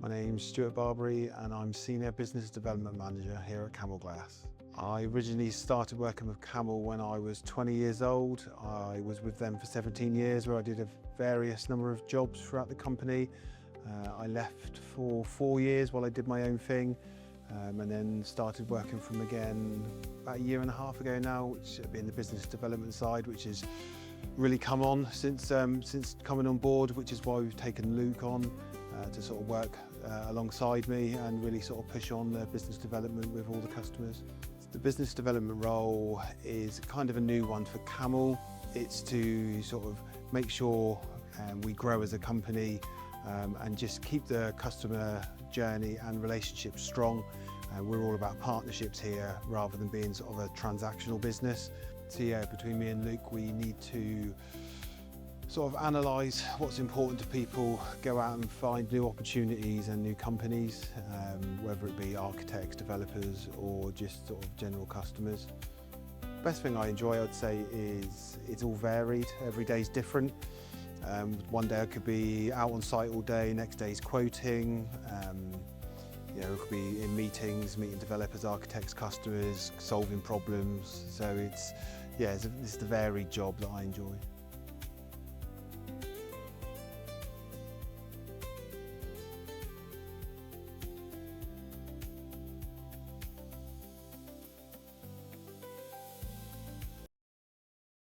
My name's Stuart and I'm Senior Business Development Manager here at Camel Glass. I originally started working with Camel when I was 20 years old. I was with them for 17 years where I did a various number of jobs throughout the company. I left for 4 years while I did my own thing and then started working for them again about a year and a half ago now, which has been the business development side, which has really come on since coming on board, which is why we've taken Luke on to sort of work alongside me and really sort of push on the business development with all the customers. The business development role is kind of a new one for Camel. It's to sort of make sure we grow as a company and just keep the customer journey and relationship strong. We're all about partnerships here rather than being sort of a transactional business. So yeah, between me and Luke, we need to sort of analyse what's important to people, go out and find new opportunities and new companies, whether it be architects, developers, or just sort of general customers. Best thing I enjoy, I'd say, is it's all varied. Every day's different. One day I could be out on site all day, next day's quoting. You know, it could be in meetings, meeting developers, architects, customers, solving problems. So it's the varied job that I enjoy.